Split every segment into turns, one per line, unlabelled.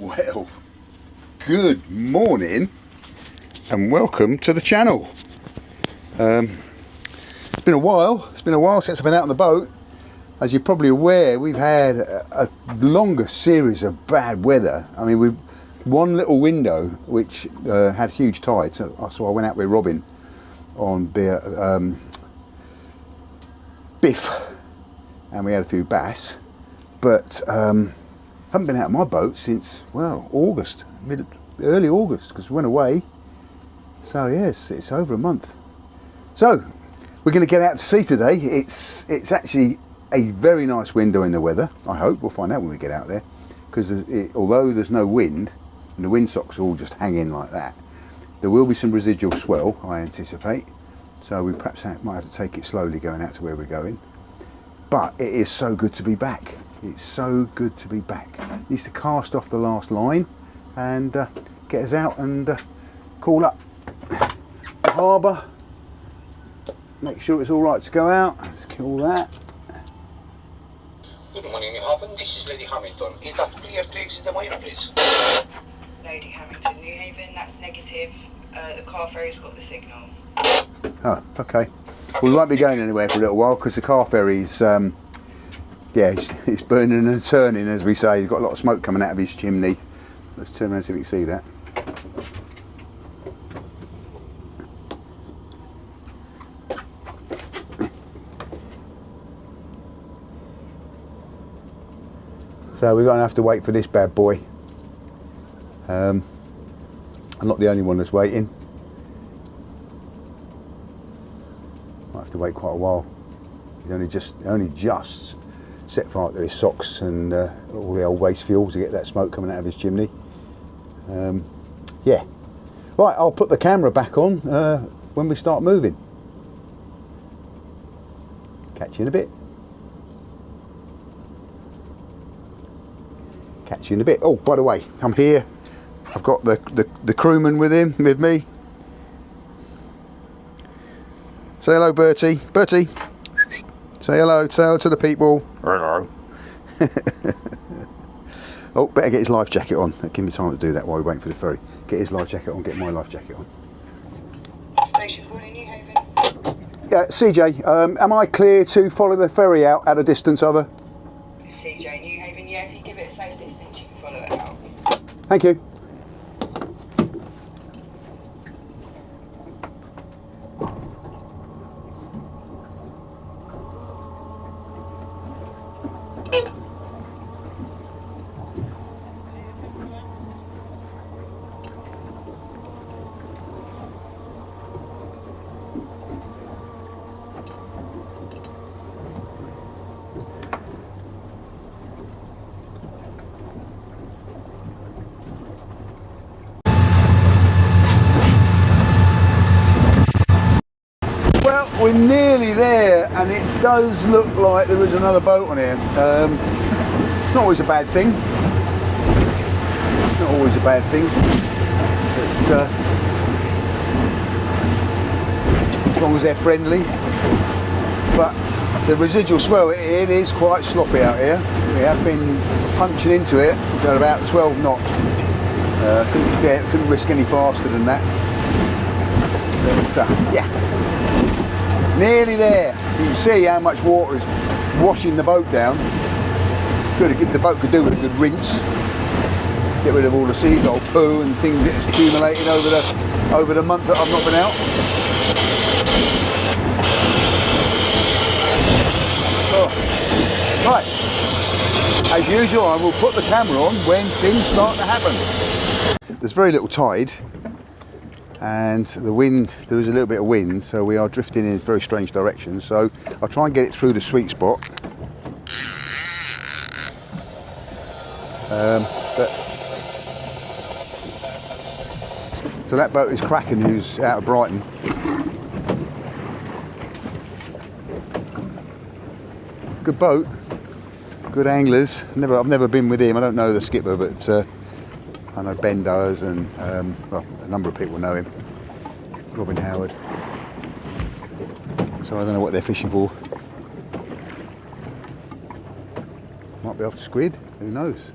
Well, good morning and welcome to the channel. It's been a while since I've been out on the boat. As you're probably aware, we've had a longer series of bad weather. I mean, we've one little window which had huge tides, so I went out with Robin on biff and we had a few bass, but haven't been out of my boat since, well, August, early August, because we went away. So yes, it's over a month. So we're going to get out to sea today. It's actually a very nice window in the weather. I hope we'll find out when we get out there, because although there's no wind and the windsocks are all just hanging like that, there will be some residual swell, I anticipate. So we perhaps might have to take it slowly going out to where we're going. But it is so good to be back. It's so good to be back. Needs to cast off the last line and get us out and call up the harbour. Make sure it's all right to go out. Let's kill that.
Good morning, New Haven. This is Lady Hamilton. Is that clear to exit the marina, please?
Lady Hamilton, New Haven, that's negative. The car ferry's got the signal.
Oh, okay. Well, we won't be going anywhere for a little while because the car ferry's, yeah, it's burning and turning, as we say. He's got a lot of smoke coming out of his chimney. Let's turn around and see if we can see that. So we're going to have to wait for this bad boy. I'm not the only one that's waiting. Might have to wait quite a while. He's only just set fire to his socks and all the old waste fuel to get that smoke coming out of his chimney. Yeah. Right, I'll put the camera back on when we start moving. Catch you in a bit. Catch you in a bit. Oh, by the way, I'm here. I've got the crewman with me. Say hello, Bertie. Bertie, say hello to the people. Hello. Oh, better get his life jacket on. Give me time to do that while we're waiting for the ferry. Get his life jacket on, get my life jacket on.
Station 4 in New Haven.
Yeah, CJ, am I clear to follow the ferry out at a distance of her?
Seajay, New Haven, yeah, if you give it a safe distance, you can follow it out.
Thank you. Well, we're nearly there, and it does look like there is another boat on here. It's not always a bad thing. It's not always a bad thing. But, as long as they're friendly. But the residual swell, it is quite sloppy out here. We have been punching into it at about 12 knots. Couldn't risk any faster than that. But, yeah. Nearly there. You can see how much water is washing the boat down. The boat could do with a good rinse. Get rid of all the seagull poo and things that has accumulated over the month that I've not been out. Oh. Right. As usual, I will put the camera on when things start to happen. There's very little tide. And the wind, there is a little bit of wind, so we are drifting in very strange directions. So I'll try and get it through the sweet spot. So that boat is cracking, who's out of Brighton. Good boat, good anglers. I've never been with him. I don't know the skipper, but I know Ben does, and well, a number of people know him. Robin Howard. So I don't know what they're fishing for. Might be after squid, who knows?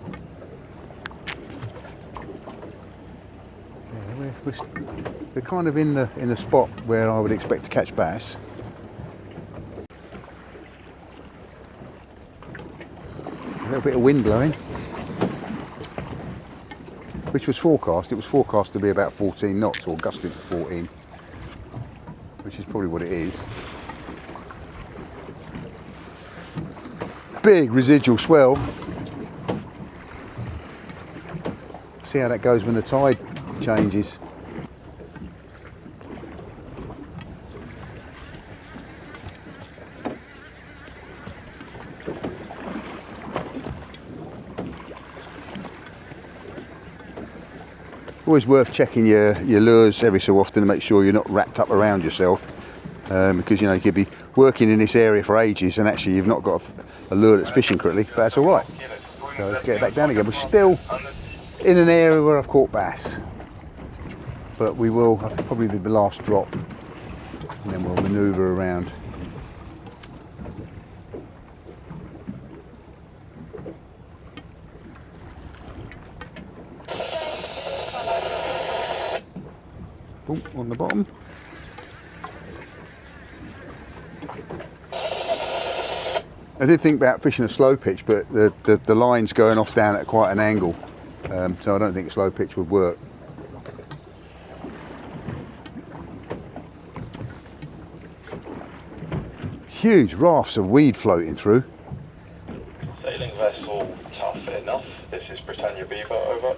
we're kind of in the spot where I would expect to catch bass. A little bit of wind blowing, which was forecast. It was forecast to be about 14 knots, or gusting to 14, which is probably what it is. Big residual swell. See how that goes when the tide changes. Always worth checking your lures every so often to make sure you're not wrapped up around yourself, because you know you could be working in this area for ages and actually you've not got a lure that's fishing correctly, but that's all right. So let's get it back down again. We're still in an area where I've caught bass, but we will probably the last drop and then we'll manoeuvre around. Boom, on the bottom. I did think about fishing a slow pitch, but the line's going off down at quite an angle, so I don't think slow pitch would work. Huge rafts of weed floating through.
Sailing vessel tough enough. This is Britannia Beaver, over.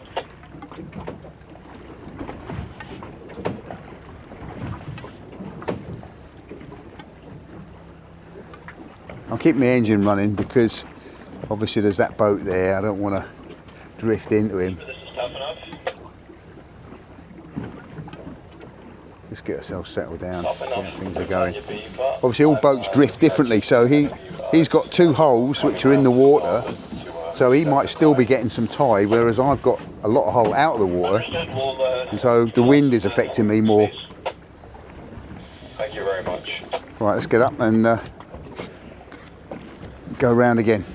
I'll keep my engine running because obviously there's that boat there. I don't want to drift into him.
This is tough enough.
Just get ourselves settled down,
Tough
see how
enough.
things are going.
Britannia Beaver.
Obviously all boats drift differently, so he's got two holes which are in the water, so he might still be getting some tide, whereas I've got a lot of hole out of the water, and so the wind is affecting me more.
Thank you very much.
Right, let's get up and go round again.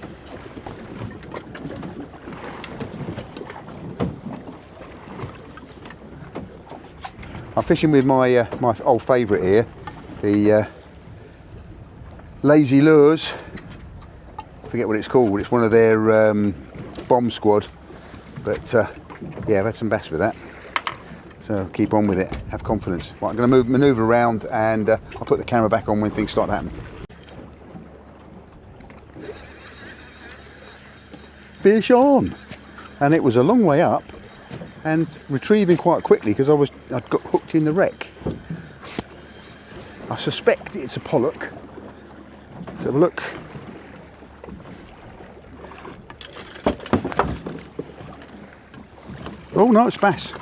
I'm fishing with my my old favourite here, the Lazy Lures. I forget what it's called. It's one of their bomb squad, but yeah, I've had some bass with that. So keep on with it. Have confidence. Right, I'm going to manoeuvre around, and I'll put the camera back on when things start to happen. Fish on, and it was a long way up and retrieving quite quickly because I'd got hooked in the wreck. I suspect it's a pollock. Let's have a look. Oh no, it's bass.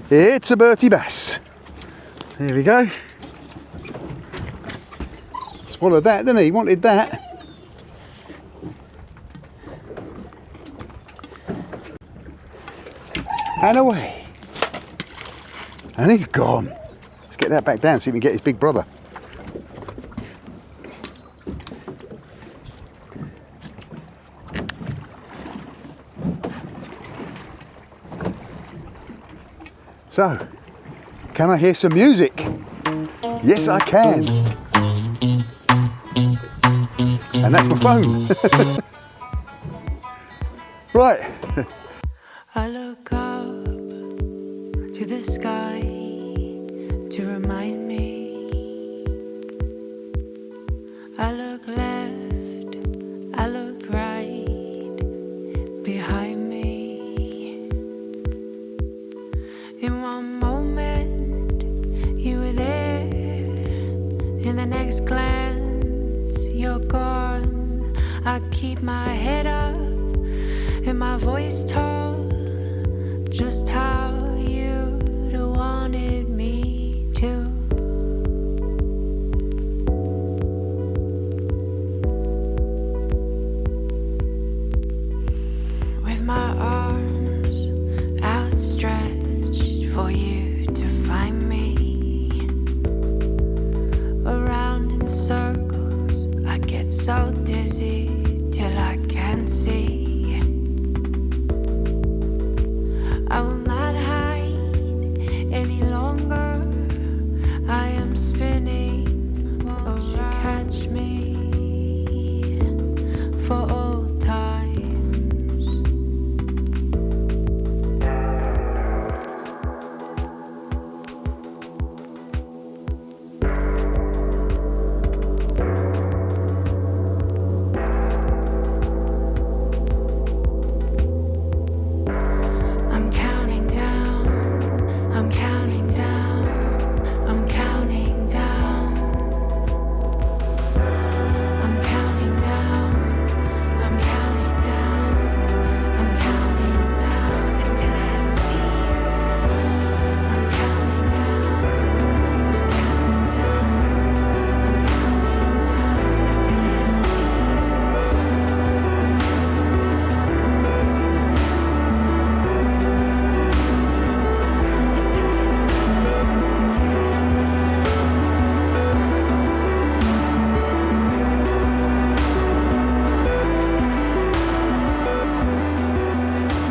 It's a Bertie bass. There we go. Swallowed that, didn't he? Wanted that. And away. And he's gone. Let's get that back down, see if we can get his big brother. So, can I hear some music? Yes, I can. And that's my phone. Right.
I look up to the sky to remind me. I look left, I look right behind me. In one moment you were there, in the next glance you're gone. I keep my head up and my voice tall, just how you'd wanted me to. With my arms outstretched for you to find me, around in circles I get so dizzy till I can't see.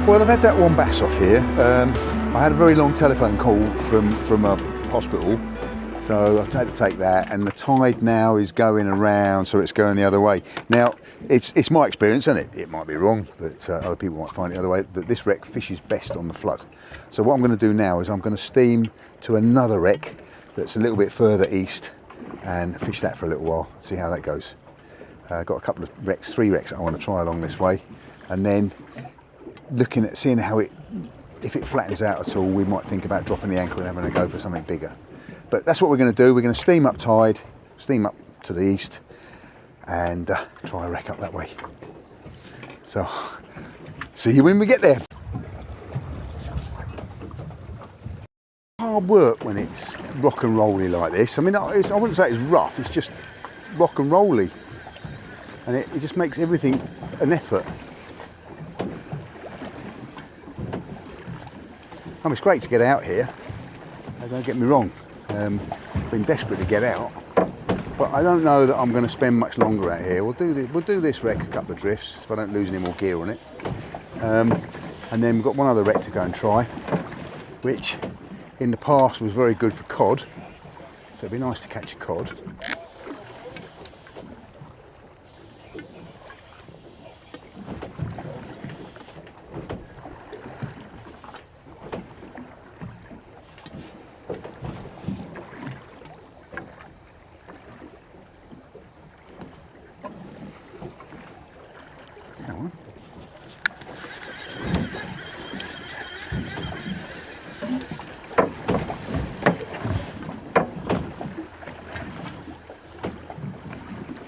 Well, I've had that one bass off here. I had a very long telephone call from a hospital, so I've had to take that, and the tide now is going around, so it's going the other way. Now, it's my experience, isn't it? It might be wrong, but other people might find it the other way, that this wreck fishes best on the flood. So what I'm going to do now is I'm going to steam to another wreck that's a little bit further east and fish that for a little while, see how that goes. Got a couple of wrecks, 3 wrecks I want to try along this way, and then looking at seeing how if it flattens out at all, we might think about dropping the anchor and having a go for something bigger. But that's what we're going to do. We're going to steam up tide, steam up to the east, and try a wreck up that way. So, see you when we get there. Hard work when it's rock and rolly like this. I mean, I wouldn't say it's rough, it's just rock and rolly. And it just makes everything an effort. I mean, it's great to get out here, don't get me wrong. Been desperate to get out, but I don't know that I'm going to spend much longer out here. We'll do this wreck, a couple of drifts, if I don't lose any more gear on it. And then we've got one other wreck to go and try, which in the past was very good for cod, so it'd be nice to catch a cod.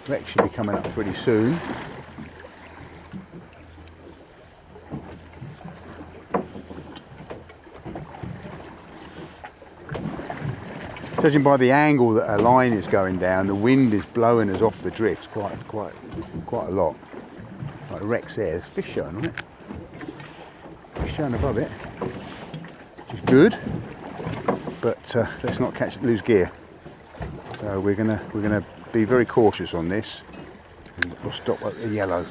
Wreck should be coming up pretty soon. Judging by the angle that our line is going down, the wind is blowing us off the drifts quite a lot. Like the wreck's there, there's fish showing on it. Fish showing above it, which is good. But let's not lose gear. So we're gonna be very cautious on this, and we'll stop at the yellow.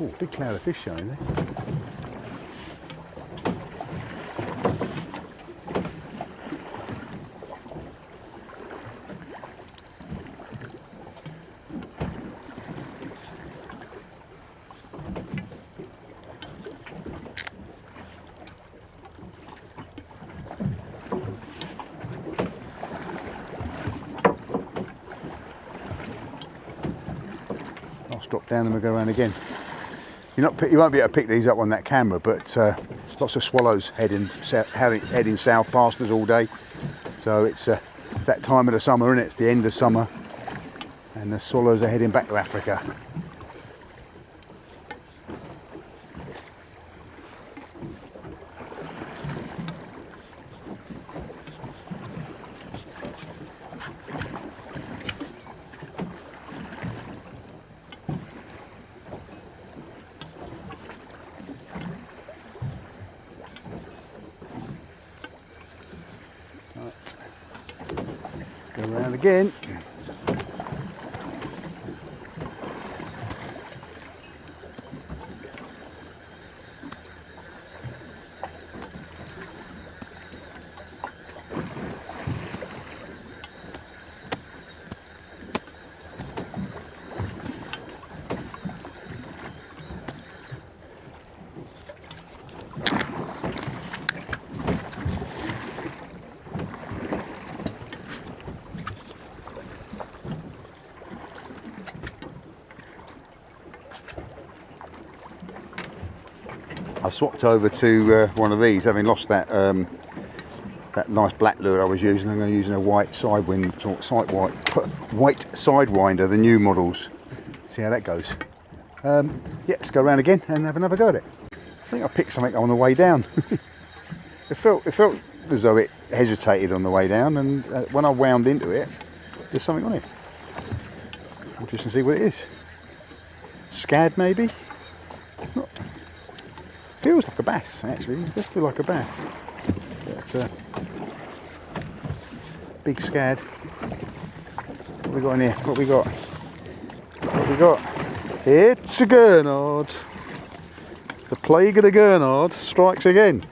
Oh, big cloud of fish showing there. Drop down and we'll go around again. You won't be able to pick these up on that camera, but lots of swallows heading south past us all day. So it's that time of the summer, isn't it? It's the end of summer, and the swallows are heading back to Africa. Go around again. I swapped over to one of these, having lost that that nice black lure I was using. I'm going to use a white sidewinder, white sidewinder, the new models. See how that goes. Yeah, let's go around again and have another go at it. I think I picked something on the way down. it felt as though it hesitated on the way down, and when I wound into it, there's something on it. Interesting to see what it is. Scad maybe? It's not. Feels like a bass, actually. It does feel like a bass. But, big scad. What we got in here? What we got? What we got? It's a gurnard. The plague of the gurnard strikes again.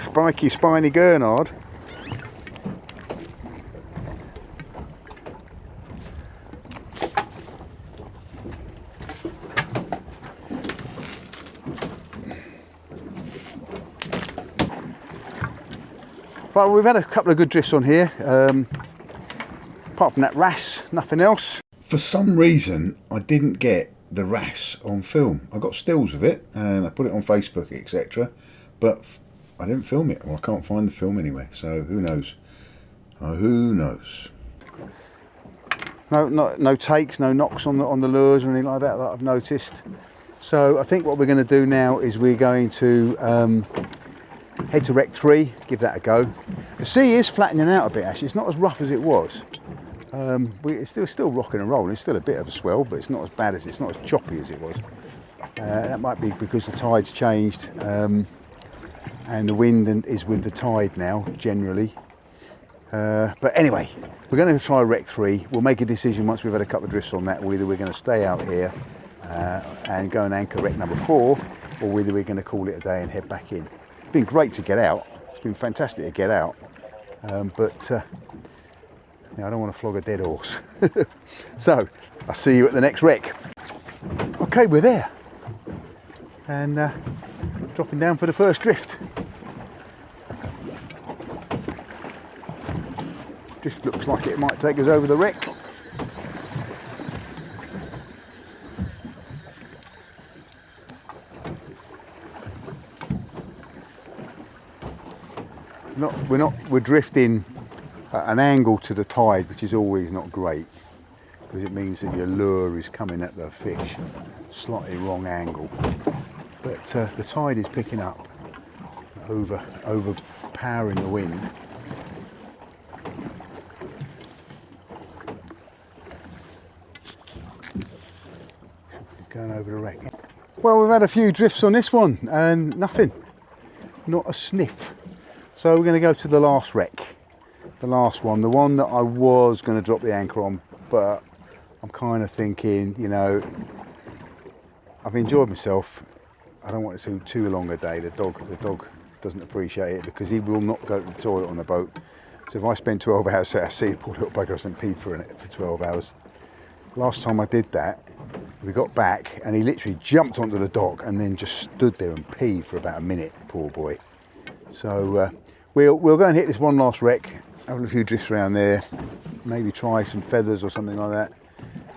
Spiky, spiny gurnard. Right, we've had a couple of good drifts on here. Apart from that wrasse, nothing else. For some reason, I didn't get the wrasse on film. I got stills of it and I put it on Facebook, etc. But I didn't film it, or I can't find the film anywhere. So who knows? Who knows? No takes, no knocks on the lures or anything like that I've noticed. So I think what we're going to do now is we're going to head to Rec 3, give that a go. The sea is flattening out a bit actually, it's not as rough as it was. It's still rocking and rolling, it's still a bit of a swell, but it's not as bad as it's not as choppy as it was. That might be because the tide's changed and the wind is with the tide now, generally. But anyway, we're going to try Rec 3. We'll make a decision once we've had a couple of drifts on that, whether we're going to stay out here and go and anchor Rec number 4, or whether we're going to call it a day and head back in. It's been great to get out. It's been fantastic to get out, but I don't want to flog a dead horse. So I'll see you at the next wreck. Okay, we're there, and dropping down for the first drift. Drift looks like it might take us over the wreck. We're drifting at an angle to the tide, which is always not great, because it means that your lure is coming at the fish slightly wrong angle. But the tide is picking up, overpowering the wind. Going over the wreck. Well, we've had a few drifts on this one and nothing, not a sniff. So we're going to go to the last wreck, the last one, the one that I was going to drop the anchor on, but I'm kind of thinking, you know, I've enjoyed myself. I don't want it to be too long a day. The dog doesn't appreciate it because he will not go to the toilet on the boat. So if I spend 12 hours at sea, poor little bugger hasn't peed for 12 hours. Last time I did that, we got back and he literally jumped onto the dock and then just stood there and peed for about a minute, poor boy. So we'll go and hit this one last wreck, have a few drifts around there, maybe try some feathers or something like that,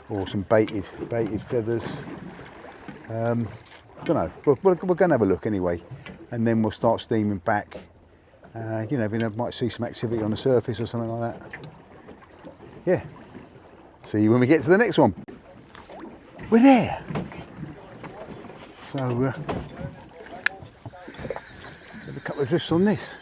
or some baited feathers. Don't know, we're going to have a look anyway, and then we'll start steaming back. You know, we might see some activity on the surface or something like that. Yeah, see you when we get to the next one. We're there. So let's have a couple of drifts on this.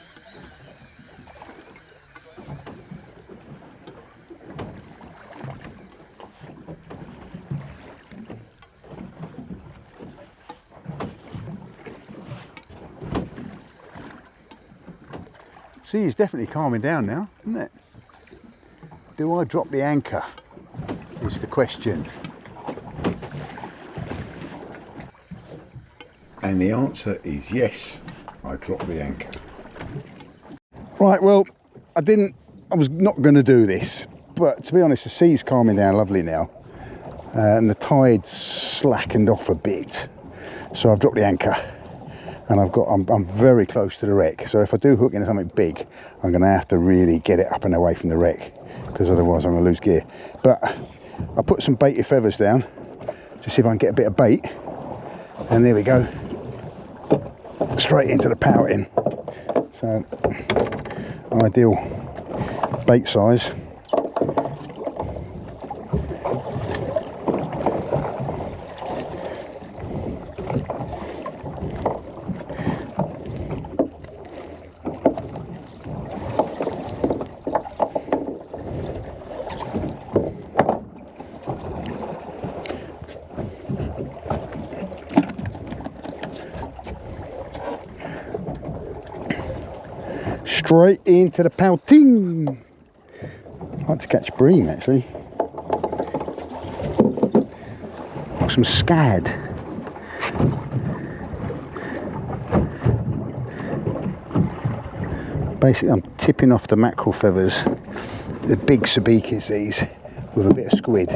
Sea is definitely calming down now, isn't it? Do I drop the anchor? Is the question. And the answer is yes, I dropped the anchor. Right, well, I was not going to do this, but to be honest, the sea's calming down lovely now, and the tide's slackened off a bit. So I've dropped the anchor, and I'm very close to the wreck. So if I do hook into something big, I'm going to have to really get it up and away from the wreck, because otherwise I'm going to lose gear. But I put some baited feathers down to see if I can get a bit of bait, and there we go, straight into the pouting. So ideal bait size. Straight into the Pouting. I like to catch bream actually. Got some scad. Basically I'm tipping off the mackerel feathers, the big sabikis these, with a bit of squid.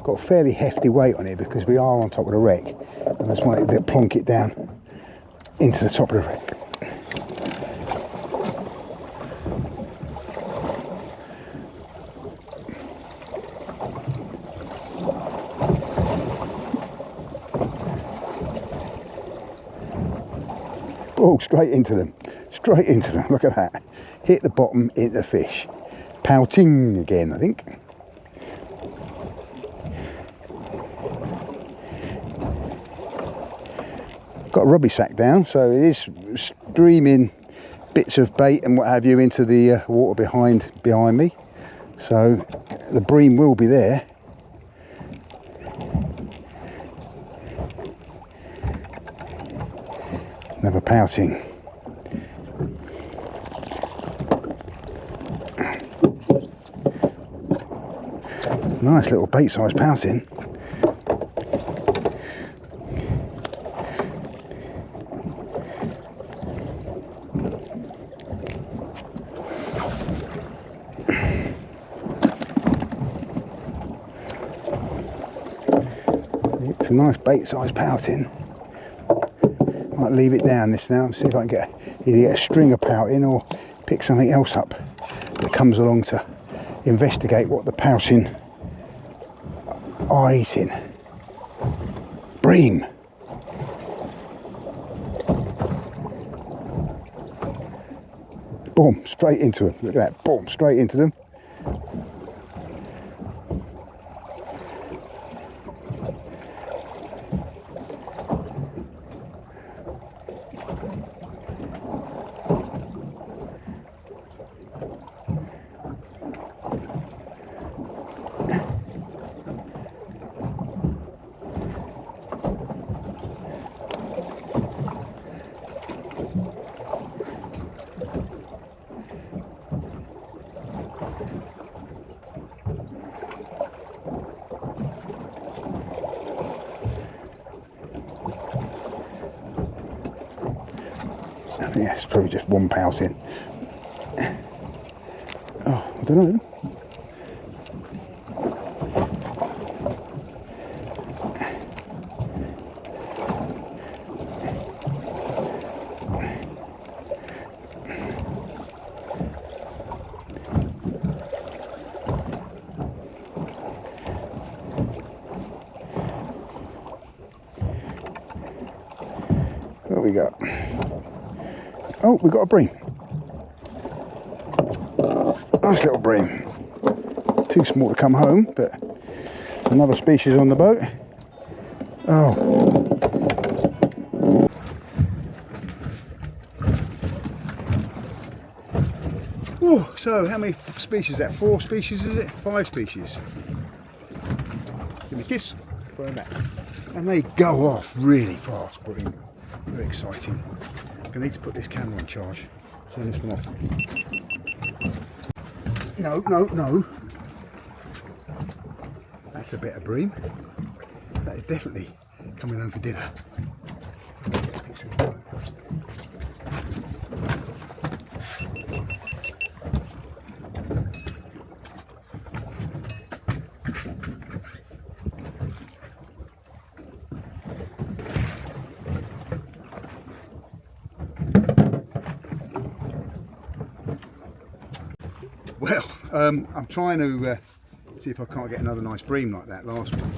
Got a fairly hefty weight on it because we are on top of the wreck, and I just wanted to plonk it down into the top of the wreck. Oh, straight into them, look at that. Hit the bottom, hit the fish. Pouting again, I think. Got a rubby sack down, so it is streaming bits of bait and what have you into the water behind me. So the bream will be there. Another pouting. Nice little bait-sized pouting. It's a nice bait-sized pouting. Might leave it down this now and see if I can either get a string of pouting or pick something else up that comes along to investigate what the pouting are eating. Bream. Boom, straight into them. Look at that, boom, straight into them. Yes, probably just one pouting. Oh, I don't know. What we got? Oh, we got a bream. Nice little bream. Too small to come home, but another species on the boat. Oh. Oh, so how many species is that? 4 species is it? 5 species. Give me a kiss. Throw them back. And they go off really fast, bream. Very exciting. I need to put this camera on charge. Turn this one off. No, no, no. That's a bit of bream. That is definitely coming home for dinner. Well, I'm trying to see if I can't get another nice bream like that last one.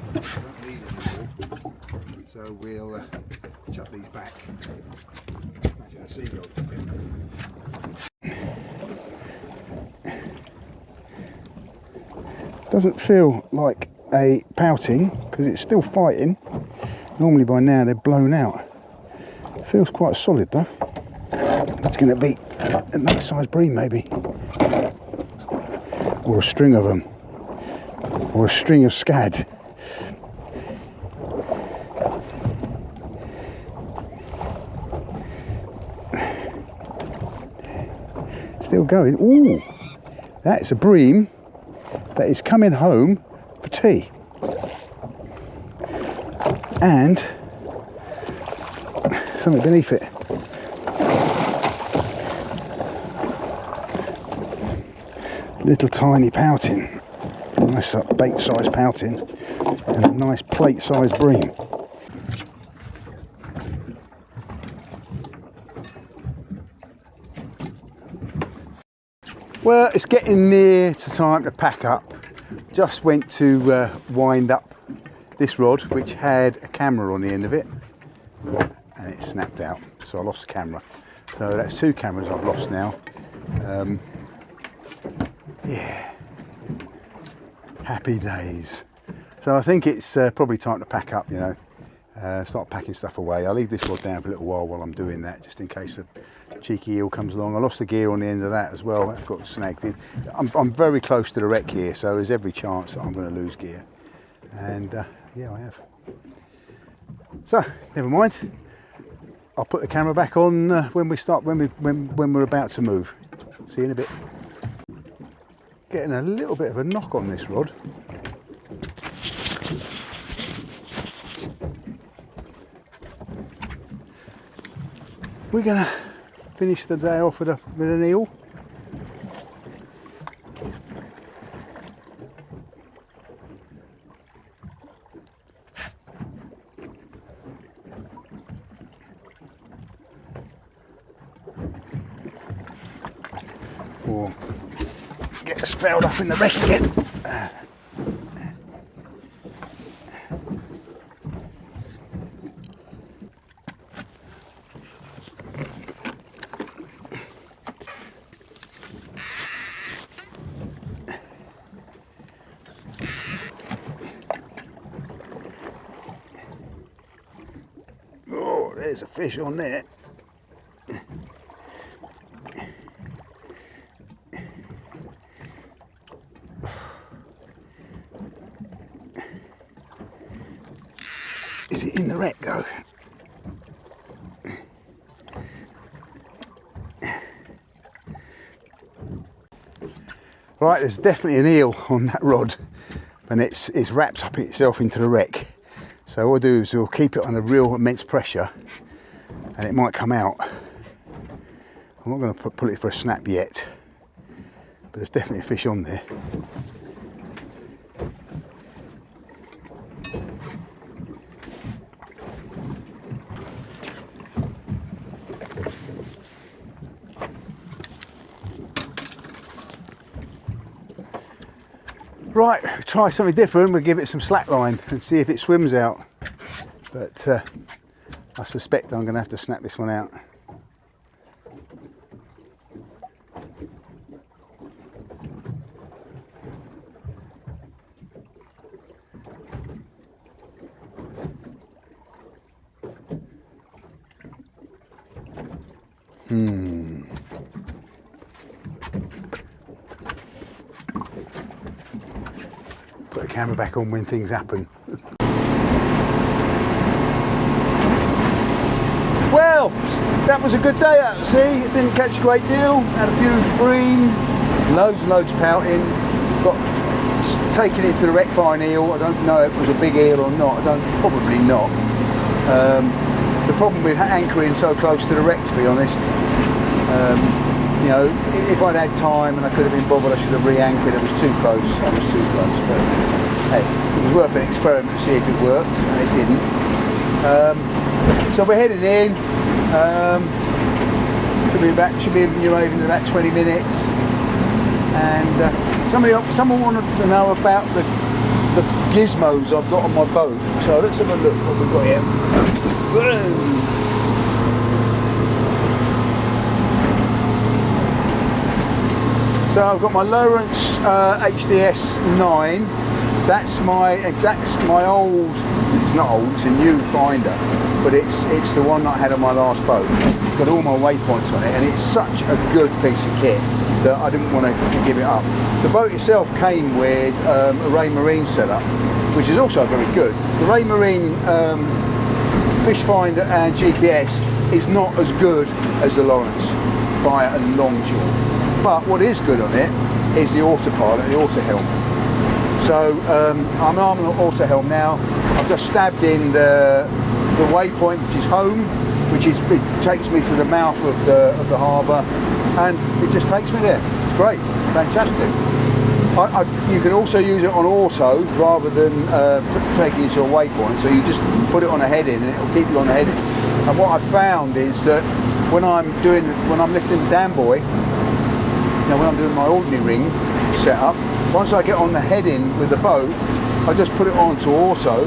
I don't need it anymore, so we'll chuck these back. Imagine a seagull. Doesn't feel like a pouting because it's still fighting. Normally by now they're blown out. Feels quite solid though. It's going to be a nice size bream maybe. Or a string of them. Or a string of scad. Still going. Ooh, that's a bream that is coming home for tea. And something beneath it. Little tiny pouting. Nice bait size pouting. And a nice plate size bream. Well, it's getting near to time to pack up. Just went to wind up this rod, which had a camera on the end of it, and it snapped out, so I lost the camera. So that's 2 cameras I've lost now. Yeah, happy days. So I think it's probably time to pack up, you know, start packing stuff away. I'll leave this rod down for a little while I'm doing that, just in case a cheeky eel comes along. I lost the gear on the end of that as well. I've got snagged in. I'm very close to the wreck here, so there's every chance that I'm going to lose gear. And yeah, I have. So never mind. I'll put the camera back on when we're about to move. See you in a bit. Getting a little bit of a knock on this rod. We're gonna finish the day off with an eel. Or get spelled up in the wreck again. Oh, there's a fish on there. Is it in the wreck though? Right, there's definitely an eel on that rod, and it's wrapped up itself into the wreck. So what we'll do is we'll keep it on a real immense pressure, and it might come out. I'm not going to pull it for a snap yet, but there's definitely a fish on there. Right, try something different. We'll give it some slack line and see if it swims out. But I suspect I'm going to have to snap this one out. Put the camera back on when things happen. Well, that was a good day out at sea. It didn't catch a great deal. Had a few bream, loads and loads of pouting. Got taken into the wreck by an eel. I don't know if it was a big eel or not. Probably not. The problem with anchoring so close to the wreck, to be honest, you know, if I'd had time and I could have been bothered, I should have re-anchored. It was too close. I was too close. But hey, it was worth an experiment to see if it worked, and it didn't. So we're heading in. Should be in New Haven in about 20 minutes. And someone wanted to know about the gizmos I've got on my boat. So let's have a look what we've got here. So I've got my Lowrance HDS 9. That's my old. It's not old. It's a new finder, but it's the one that I had on my last boat. It's got all my waypoints on it, and it's such a good piece of kit that I didn't want to give it up. The boat itself came with a Ray Marine setup, which is also very good. The Ray Marine fish finder and GPS is not as good as the Lowrance by a long shot. But what is good on it is the autopilot, the auto helm. So I'm on the auto helm now. I've just stabbed in the waypoint, which is home, it takes me to the mouth of the harbour, and it just takes me there. It's great, fantastic. You can also use it on auto rather than taking you to a waypoint. So you just put it on a heading, and it'll keep you on the heading. And what I've found is that when I'm lifting the dam buoy, when I'm doing my ordinary ring setup, once I get on the heading with the boat, I just put it on to auto,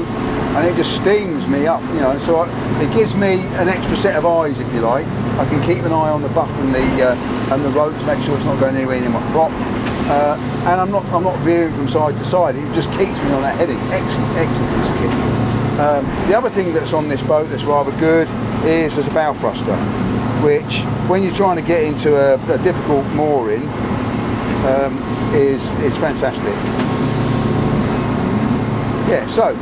and it just steams me up, so it gives me an extra set of eyes, if you like. I can keep an eye on the buff and the rope to make sure it's not going anywhere near my prop, and I'm not veering from side to side. It just keeps me on that heading. Excellent piece of kit. The other thing that's on this boat that's rather good is there's a bow thruster, which when you're trying to get into a difficult mooring is fantastic. Yeah, so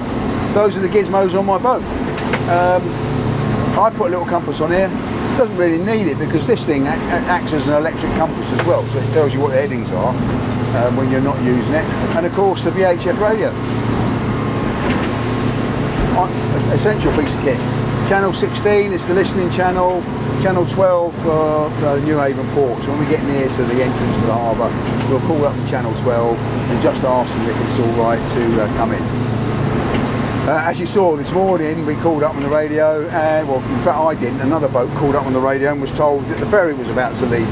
those are the gizmos on my boat. I put a little compass on here. Doesn't really need it because this thing acts as an electric compass as well, so it tells you what the headings are when you're not using it. And of course the VHF radio. Essential piece of kit. Channel 16 is the listening channel. Channel 12 for New Haven port. So when we get near to the entrance to the harbour, we'll call up the Channel 12 and just ask them if it's all right to come in. As you saw this morning, we called up on the radio, and well, in fact I didn't, another boat called up on the radio and was told that the ferry was about to leave.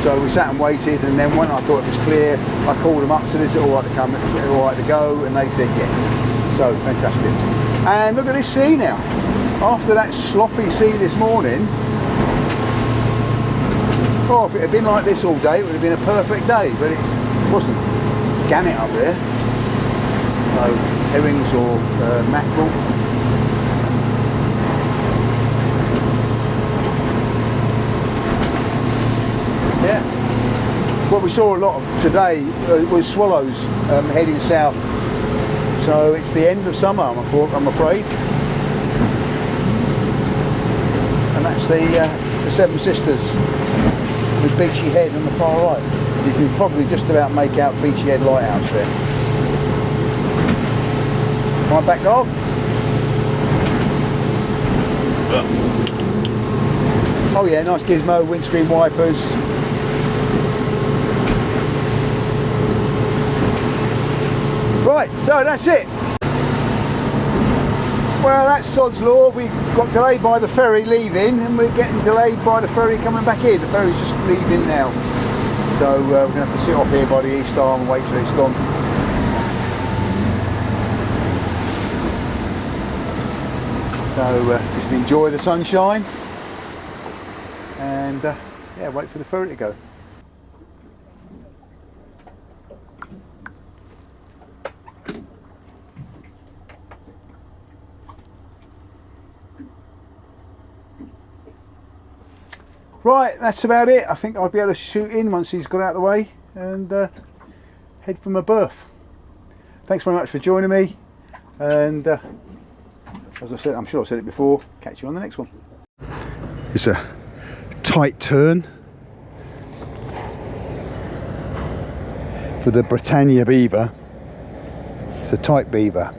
So we sat and waited, and then when I thought it was clear, I called them up, said, is it all right to come, is it all right to go? And they said yes. So fantastic. And look at this sea now. After that sloppy sea this morning, oh, if it had been like this all day, it would have been a perfect day, but it wasn't. Gannet up there. So herrings or mackerel. Yeah. What we saw a lot of today was swallows heading south. So it's the end of summer, I'm afraid. And that's the Seven Sisters with Beachy Head on the far right. You can probably just about make out Beachy Head Lighthouse there. My back dog. Oh yeah, nice gizmo, windscreen wipers. Right, so that's it. Well, that's sod's law. We got delayed by the ferry leaving, and we're getting delayed by the ferry coming back in. The ferry's just leaving now. So we're going to have to sit off here by the east arm and wait till it's gone. So just enjoy the sunshine and yeah, wait for the ferry to go. Right, that's about it. I think I'll be able to shoot in once he's got out of the way and head for my berth. Thanks very much for joining me, and as I said, I'm sure I said it before, catch you on the next one. It's a tight turn for the Britannia beaver. It's a tight beaver.